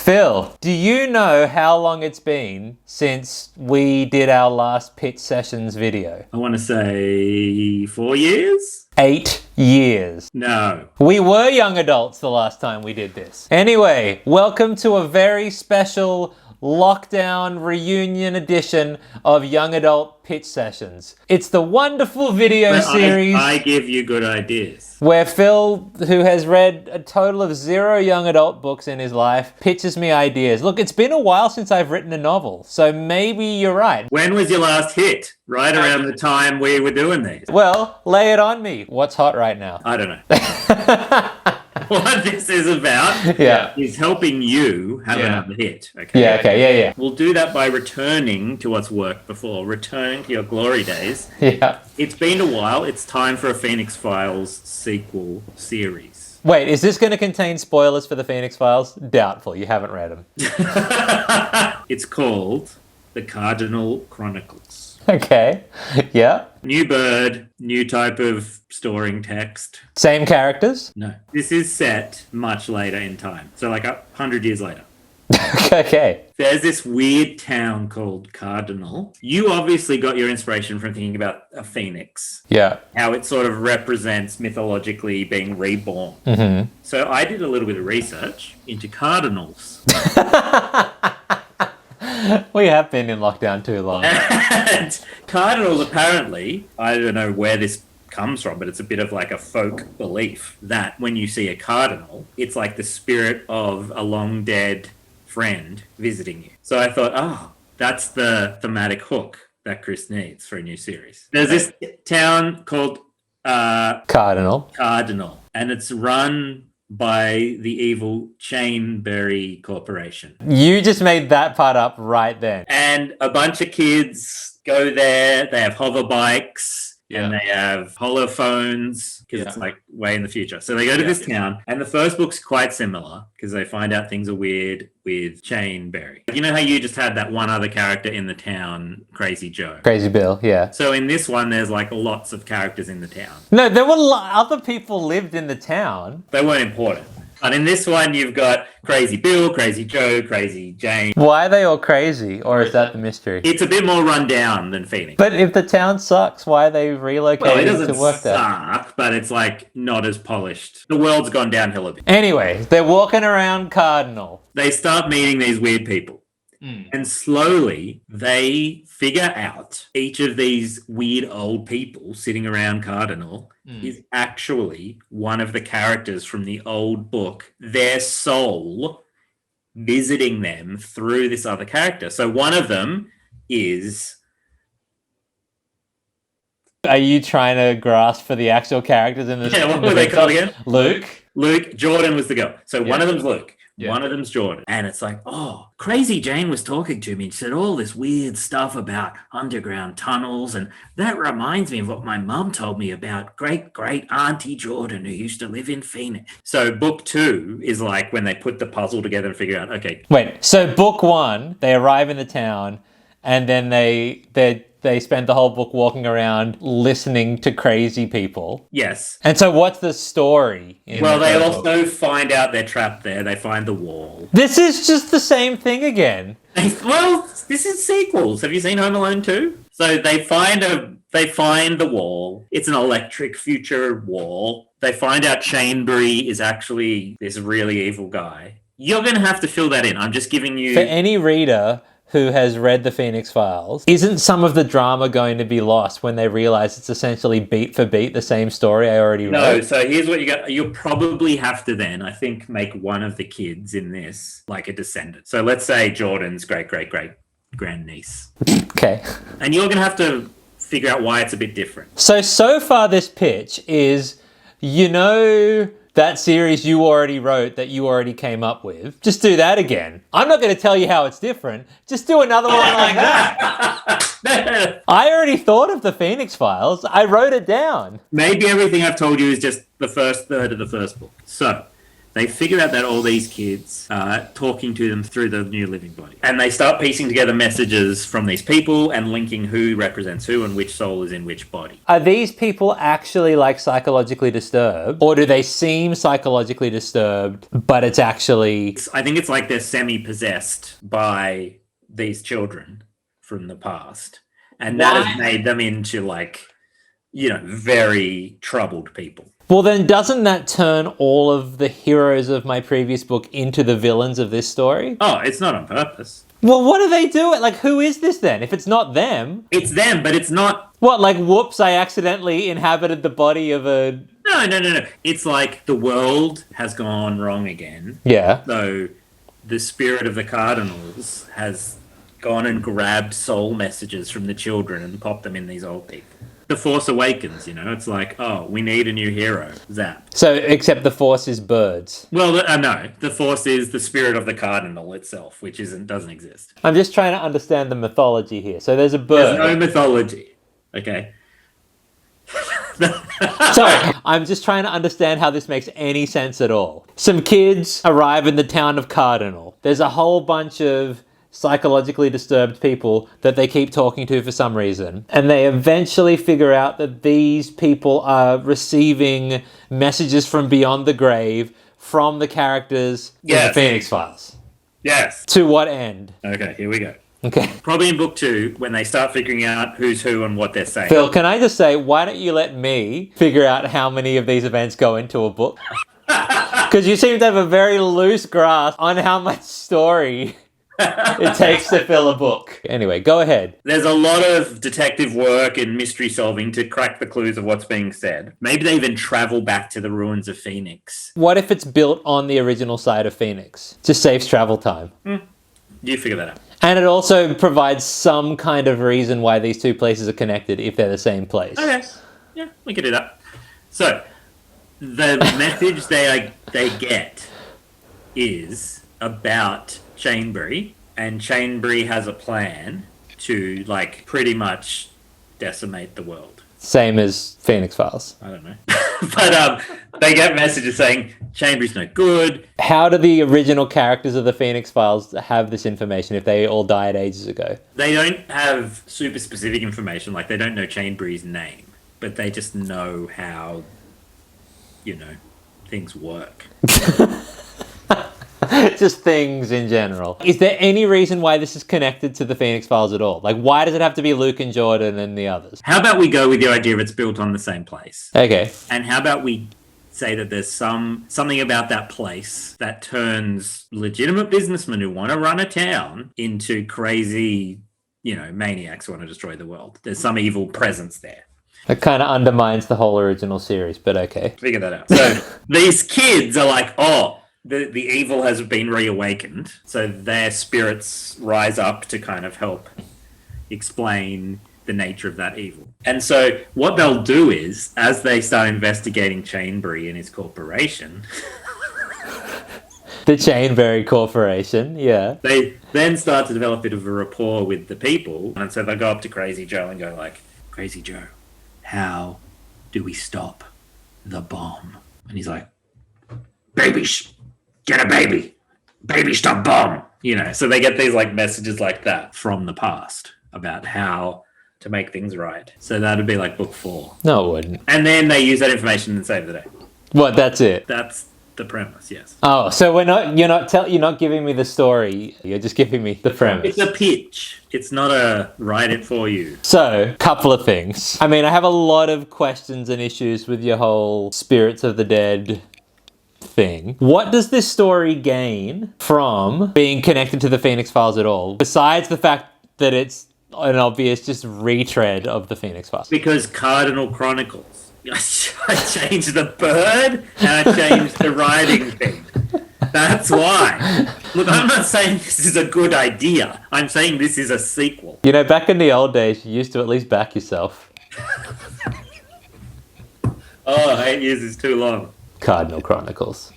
Phil, do you know how long it's been since we did our last pitch sessions video? I want to say 4 years? 8 years. No. We were young adults the last time we did this. Anyway, welcome to a very special lockdown reunion edition of Young Adult Pitch Sessions. It's the wonderful video series I give you good ideas. where Phil, who has read a total of 0 young adult books in his life, pitches me ideas. Look, it's been a while since I've written a novel, so maybe you're right. When was your last hit? Right around the time we were doing these. Well, lay it on me. What's hot right now? I don't know. What this is about is helping you have another hit. Okay. Yeah. We'll do that by returning to what's worked before, returning to your glory days. Yeah. It's been a while. It's time for a Phoenix Files sequel series. Wait, is this going to contain spoilers for the Phoenix Files? Doubtful. You haven't read them. It's called The Cardinal Chronicles. Okay. Yeah. New bird, new type of storing text. Same characters? No. This is set much later in time. So like 100 years later. Okay. There's this weird town called Cardinal. You obviously got your inspiration from thinking about a phoenix. Yeah. How it sort of represents mythologically being reborn. Mm-hmm. So I did a little bit of research into cardinals. We have been in lockdown too long. And cardinals apparently, I don't know where this comes from, but it's a bit of like a folk belief that when you see a cardinal, it's like the spirit of a long dead friend visiting you. So I thought, that's the thematic hook that Chris needs for a new series. There's this town called Cardinal, and it's run by the evil Chainberry Corporation. You just made that part up right then. And a bunch of kids go there. They have hover bikes. And they have holophones because it's like way in the future. So they go to this town, and the first book's quite similar because they find out things are weird with Chainberry. You know how you just had that one other character in the town, Crazy Joe? Crazy Bill, yeah. So in this one, there's like lots of characters in the town. No, there were other people lived in the town. They weren't important. But in this one, you've got Crazy Bill, Crazy Joe, Crazy Jane. Why are they all crazy? Or is that the mystery? It's a bit more run down than Phoenix. But if the town sucks, why are they relocating well, it doesn't to work there? suck, but it's like not as polished. The world's gone downhill a bit. Anyway, they're walking around Cardinal. They start meeting these weird people. And slowly they figure out each of these weird old people sitting around Cardinal is actually one of the characters from the old book, their soul visiting them through this other character. So one of them is... Are you trying to grasp for the actual characters in this? Yeah, what were they called again? Luke. Jordan was the girl. So one of them's Luke. Yeah. One of them's Jordan. And it's like, Crazy Jane was talking to me and said all this weird stuff about underground tunnels. And that reminds me of what my mum told me about great Auntie Jordan, who used to live in Phoenix. So book 2 is like when they put the puzzle together and figure out, okay. Wait, so book 1, they arrive in the town and then they spend the whole book walking around listening to crazy people. Yes. And so what's the story? Well, they also find out they're trapped there. They find the wall. This is just the same thing again. Well, this is sequels. Have you seen Home Alone 2? So they find the wall. It's an electric future wall. They find out Chainberry is actually this really evil guy. You're going to have to fill that in. I'm just giving you... For any reader who has read the Phoenix Files, isn't some of the drama going to be lost when they realize it's essentially beat for beat the same story I already wrote? No, so here's what you got. You'll probably have to then, I think, make one of the kids in this like a descendant. So let's say Jordan's great-great-great-grandniece. Okay. And you're going to have to figure out why it's a bit different. So far this pitch is, that series you already wrote that you already came up with. Just do that again. I'm not going to tell you how it's different. Just do another one like that. I already thought of the Phoenix Files. I wrote it down. Maybe everything I've told you is just the first third of the first book. So They figure out that all these kids are talking to them through the new living body. And they start piecing together messages from these people and linking who represents who and which soul is in which body. Are these people actually like psychologically disturbed, or do they seem psychologically disturbed, but it's actually... I think it's like they're semi-possessed by these children from the past. And that has made them into like, you know, very troubled people. Well, then doesn't that turn all of the heroes of my previous book into the villains of this story? Oh, it's not on purpose. Well, what are they doing? Like, who is this then? If it's not them... It's them, but it's not... What, like, whoops, I accidentally inhabited the body of a... No. It's like the world has gone wrong again. Yeah. So the spirit of the Cardinals has gone and grabbed soul messages from the children and popped them in these old people. The Force Awakens, you know, it's like, oh, we need a new hero, Zap. So, except the Force is birds. Well, no, the Force is the spirit of the Cardinal itself, which doesn't exist. I'm just trying to understand the mythology here. So there's a bird. There's no mythology, okay? Sorry, I'm just trying to understand how this makes any sense at all. Some kids arrive in the town of Cardinal. There's a whole bunch of psychologically disturbed people that they keep talking to for some reason. And they eventually figure out that these people are receiving messages from beyond the grave from the characters in the Phoenix Files. Yes. To what end? Okay, here we go. Okay. Probably in book 2, when they start figuring out who's who and what they're saying. Phil, can I just say, why don't you let me figure out how many of these events go into a book? Because you seem to have a very loose grasp on how much story it takes to fill a book. Anyway, go ahead. There's a lot of detective work and mystery solving to crack the clues of what's being said. Maybe they even travel back to the ruins of Phoenix. What if it's built on the original side of Phoenix? Just saves travel time. You figure that out. And it also provides some kind of reason why these two places are connected if they're the same place. Okay. Yeah, we can do that. So, the message they get is about Chainbury, and Chainbury has a plan to, like, pretty much decimate the world. Same as Phoenix Files. I don't know. But they get messages saying Chainbury's no good. How do the original characters of the Phoenix Files have this information if they all died ages ago? They don't have super specific information, like they don't know Chainbury's name, but they just know how, you know, things work. Just things in general. Is there any reason why this is connected to the Phoenix Files at all? Like, why does it have to be Luke and Jordan and the others? How about we go with the idea of it's built on the same place? Okay. And how about we say that there's something about that place that turns legitimate businessmen who want to run a town into crazy, you know, maniacs who want to destroy the world. There's some evil presence there. It kind of undermines the whole original series, but okay. Figure that out. So these kids are like, oh, the evil has been reawakened, so their spirits rise up to kind of help explain the nature of that evil. And so what they'll do is, as they start investigating Chainbury and his corporation... The Chainbury Corporation, yeah. They then start to develop a bit of a rapport with the people, and so they'll go up to Crazy Joe and go like, Crazy Joe, how do we stop the bomb? And he's like, babies! Get a baby. Baby, stop bomb. You know, so they get these like messages like that from the past about how to make things right. So that'd be like book 4. No, it wouldn't. And then they use that information and save the day. What, that's it? That's the premise, yes. Oh, so you're not giving me the story. You're just giving me the premise. It's a pitch. It's not a write it for you. So, couple of things. I mean, I have a lot of questions and issues with your whole spirits of the dead thing. What does this story gain from being connected to the Phoenix Files at all, besides the fact that it's an obvious just retread of the Phoenix Files? Because Cardinal Chronicles. I changed the bird and I changed the writing thing. That's why. Look, I'm not saying this is a good idea. I'm saying this is a sequel. You know, back in the old days, you used to at least back yourself. 8 years is too long. Cardinal Chronicles.